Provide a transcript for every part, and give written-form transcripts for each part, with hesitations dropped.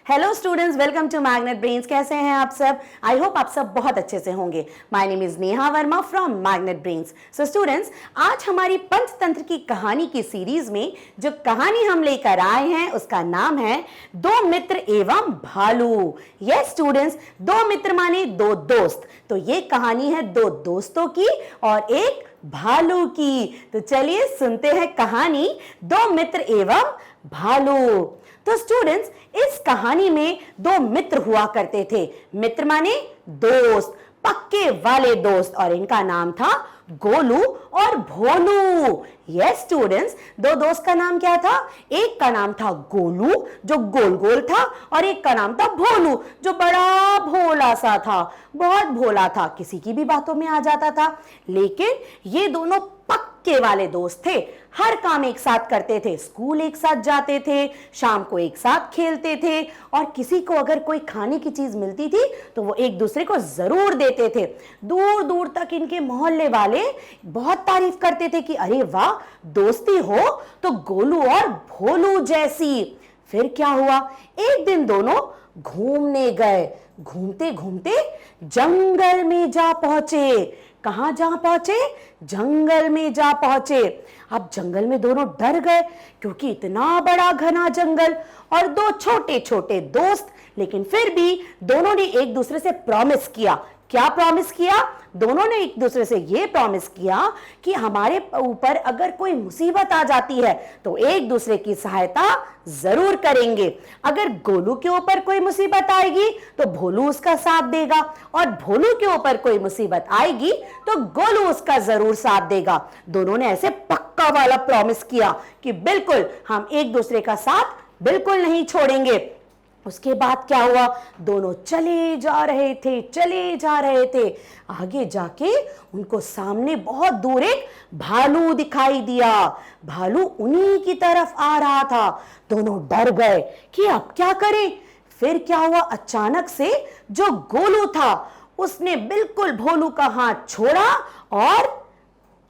Hello students, welcome to Magnet Brains. कैसे हैं आप सब? आई होप आप सब बहुत अच्छे से होंगे। My name is Neha Verma from magnet brains. So students, आज हमारी पंचतंत्र की कहानी की सीरीज में जो कहानी हम लेकर आए हैं उसका नाम है दो मित्र एवं भालू। यस स्टूडेंट्स, दो मित्र माने दो दोस्त। तो ये कहानी है दो दोस्तों की और एक भालू की। तो चलिए सुनते हैं कहानी दो मित्र एवं भालू। तो स्टूडेंट्स, इस कहानी में दो मित्र हुआ करते थे। मित्र माने दोस्त, पक्के वाले दोस्त, और इनका नाम था गोलू और भोलू। यस स्टूडेंट्स, दो दोस्त का नाम क्या था? एक का नाम था गोलू जो गोल गोल था, और एक का नाम था भोलू जो बड़ा भोला सा था, बहुत भोला था, किसी की भी बातों में आ जाता था। लेकिन ये दोनों पक्के वाले दोस्त थे, हर काम एक साथ करते थे, स्कूल एक साथ जाते थे, शाम को एक साथ खेलते थे, और किसी को अगर कोई खाने की चीज मिलती थी तो वो एक दूसरे को जरूर देते थे। दूर दूर तक इनके मोहल्ले वाले बहुत तारीफ करते थे कि अरे वाह, दोस्ती हो तो गोलू और भोलू जैसी। फिर क्या हुआ, एक दिन दोनों घूमने गए। घूमते घूमते जंगल में जा पहुंचे। कहां जा पहुंचे? जंगल में जा पहुंचे। अब जंगल में दोनों डर गए क्योंकि इतना बड़ा घना जंगल और दो छोटे छोटे दोस्त। लेकिन फिर भी दोनों ने एक दूसरे से प्रॉमिस किया। क्या प्रॉमिस किया? दोनों ने एक दूसरे से यह प्रॉमिस किया कि हमारे ऊपर अगर कोई मुसीबत आ जाती है तो एक दूसरे की सहायता जरूर करेंगे। अगर गोलू के ऊपर कोई मुसीबत आएगी तो भोलू उसका साथ देगा, और भोलू के ऊपर कोई मुसीबत आएगी तो गोलू उसका जरूर साथ देगा। दोनों ने ऐसे पक्का वाला प्रॉमिस किया कि बिल्कुल हम एक दूसरे का साथ बिल्कुल नहीं छोड़ेंगे। उसके बाद क्या हुआ, दोनों चले जा रहे थे। आगे जाके उनको सामने बहुत दूर एक भालू दिखाई दिया। भालू उन्हीं की तरफ आ रहा था। दोनों डर गए कि अब क्या करें। फिर क्या हुआ, अचानक से जो गोलू था उसने बिल्कुल भोलू का हाथ छोड़ा और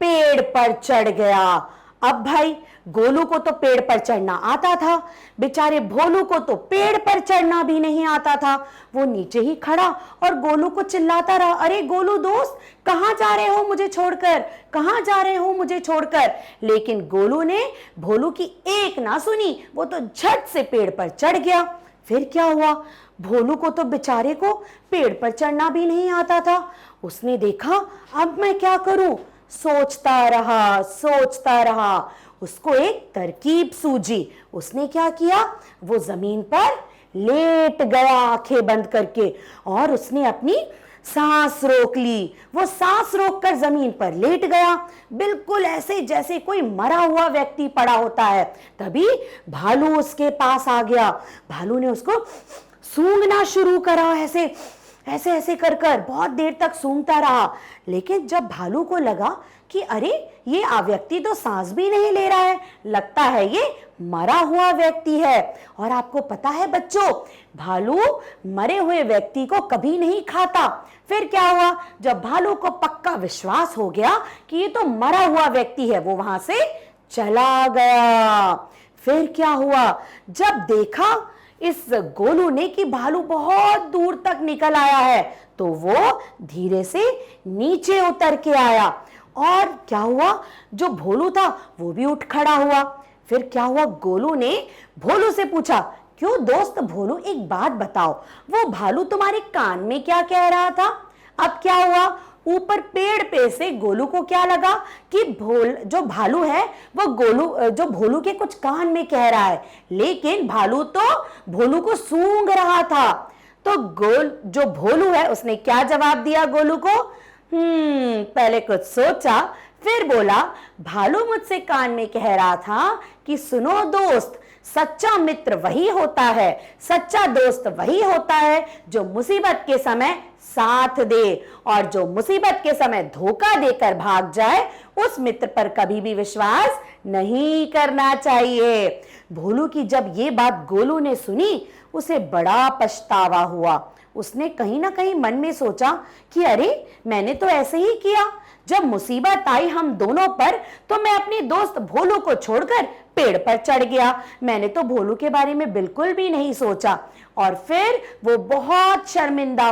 पेड़ पर चढ़ गया। अब भाई, गोलू को तो पेड़ पर चढ़ना आता था, बेचारे भोलू को तो पेड़ पर चढ़ना भी नहीं आता था। वो नीचे ही खड़ा और गोलू को चिल्लाता रहा, अरे गोलू दोस्त, कहां जा रहे हो मुझे छोड़कर, कहां जा रहे हो मुझे छोड़कर। लेकिन गोलू ने भोलू की एक ना सुनी, वो तो झट से पेड़ पर चढ़ गया। फिर क्या हुआ, भोलू को तो बेचारे को पेड़ पर चढ़ना भी नहीं आता था। उसने देखा अब मैं क्या करूं, सोचता रहा। उसको एक तरकीब सूझी। उसने क्या किया, वो जमीन पर लेट गया आंखें बंद करके, और उसने अपनी सांस रोक ली। वो सांस रोककर जमीन पर लेट गया, बिल्कुल ऐसे जैसे कोई मरा हुआ व्यक्ति पड़ा होता है। तभी भालू उसके पास आ गया। भालू ने उसको सूंघना शुरू करा, ऐसे कर कर बहुत देर तक सूंघता रहा। लेकिन जब भालू को लगा कि अरे ये व्यक्ति तो सांस भी नहीं ले रहा है, लगता है ये मरा हुआ व्यक्ति है। और आपको पता है बच्चों, भालू मरे हुए व्यक्ति को कभी नहीं खाता। फिर क्या हुआ, जब भालू को पक्का विश्वास हो गया कि ये तो मरा हुआ व्यक्ति है, वो वहां से चला गया। फिर क्या हुआ, जब देखा इस गोलू ने कि भालू बहुत दूर तक निकल आया है, तो वो धीरे से नीचे उतर के आया। और क्या हुआ, जो भोलू था वो भी उठ खड़ा हुआ। फिर क्या हुआ, गोलू ने भोलू से पूछा, क्यों दोस्त भोलू, एक बात बताओ, वो भालू तुम्हारे कान में क्या कह रहा था? अब क्या हुआ, ऊपर पेड़ पे से गोलू को क्या लगा कि जो भालू है वो जो भोलू के कुछ कान में कह रहा है, लेकिन भालू तो भोलू को सूंघ रहा था। तो जो भोलू है उसने क्या जवाब दिया गोलू को? पहले कुछ सोचा, फिर बोला, भालू मुझसे कान में कह रहा था कि सुनो दोस्त, सच्चा मित्र वही होता है, सच्चा दोस्त वही होता है जो मुसीबत के समय साथ दे, और जो मुसीबत के समय धोखा देकर भाग जाए उस मित्र पर कभी भी विश्वास नहीं करना चाहिए। भोलू की जब ये बात गोलू ने सुनी, उसे बड़ा पछतावा हुआ। उसने कहीं ना कहीं मन में सोचा कि अरे मैंने तो ऐसे ही किया, जब मुसीबत आई हम दोनों पर तो मैं अपने दोस्त भोलू को छोड़कर पेड़ पर चढ़ गया। मैंने तो भोलू के बारे में बिल्कुल भी नहीं सोचा। और फिर वो बहुत शर्मिंदा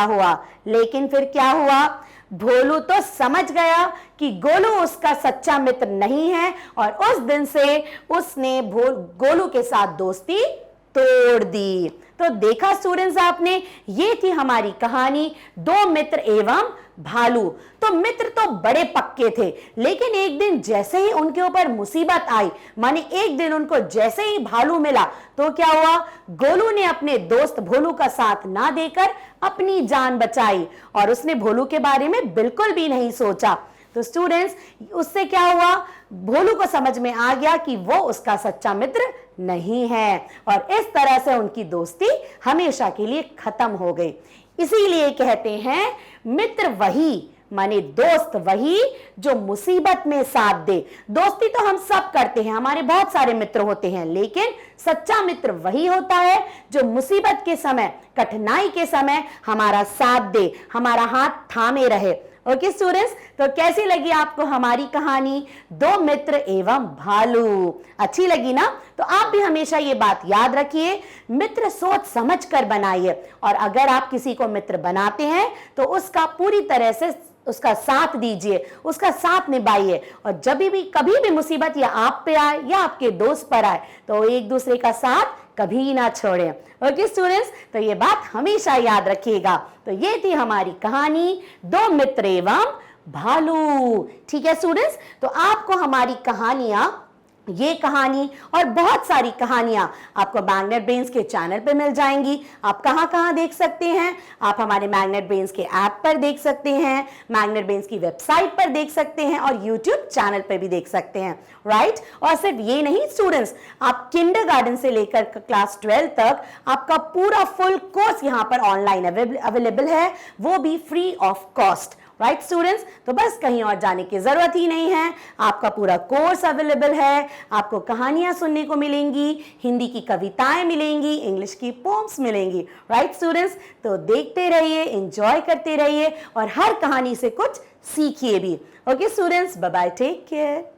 हुआ। लेकिन फिर क्या हुआ? भोलू तो समझ गया कि गोलू उसका सच्चा मित्र नहीं है और उस दिन से उसने गोलू के साथ दोस्ती तोड़ दी। तो देखा स्टूडेंट्स आपने, ये थी हमारी कहानी दो मित्र एवं भालू। तो मित्र तो बड़े पक्के थे, लेकिन एक दिन जैसे ही उनके ऊपर मुसीबत आई, माने एक दिन उनको जैसे ही भालू मिला, तो क्या हुआ? गोलू ने अपने दोस्त भोलू का साथ ना देकर अपनी जान बचाई और उसने भोलू के बारे में बिल्कुल भी नहीं सोचा। तो स्टूडेंट्स, उससे क्या हुआ? भोलू को समझ में आ गया कि वो उसका सच्चा मित्र नहीं है और इस तरह से उनकी दोस्ती हमेशा के लिए खत्म हो गई। इसीलिए कहते हैं मित्र वही, माने दोस्त वही जो मुसीबत में साथ दे। दोस्ती तो हम सब करते हैं, हमारे बहुत सारे मित्र होते हैं, लेकिन सच्चा मित्र वही होता है जो मुसीबत के समय, कठिनाई के समय हमारा साथ दे, हमारा हाथ थामे रहे। ओके स्टूडेंट्स, तो कैसी लगी आपको हमारी कहानी दो मित्र एवं भालू? अच्छी लगी ना? तो आप भी हमेशा ये बात याद रखिए, मित्र सोच समझ कर बनाइए और अगर आप किसी को मित्र बनाते हैं तो उसका पूरी तरह से उसका साथ दीजिए, उसका साथ निभाइए और जब भी कभी भी मुसीबत या आप पे आए या आपके दोस्त पर आए तो एक दूसरे का साथ कभी ना छोड़ें। ओके स्टूडेंट्स, तो ये बात हमेशा याद रखिएगा। तो ये थी हमारी कहानी दो मित्र एवं भालू। ठीक है स्टूडेंट्स, तो आपको हमारी कहानियां, ये कहानी और बहुत सारी कहानियां आपको मैग्नेट ब्रेन्स के चैनल पे मिल जाएंगी। आप कहां देख सकते हैं? आप हमारे मैग्नेट ब्रेन्स के ऐप पर देख सकते हैं, मैग्नेट ब्रेन्स की वेबसाइट पर देख सकते हैं और यूट्यूब चैनल पर भी देख सकते हैं, राइट? और सिर्फ ये नहीं स्टूडेंट्स, आप किंडरगार्टन से लेकर क्लास 12 तक आपका पूरा फुल कोर्स यहाँ पर ऑनलाइन अवेलेबल है, वो भी free of cost. Right students, तो बस कहीं और जाने की जरूरत ही नहीं है, आपका पूरा कोर्स अवेलेबल है। आपको कहानियां सुनने को मिलेंगी, हिंदी की कविताएं मिलेंगी, इंग्लिश की पोम्स मिलेंगी। राइट स्टूडेंट्स, तो देखते रहिए, एंजॉय करते रहिए और हर कहानी से कुछ सीखिए भी। Okay students, bye bye, take care.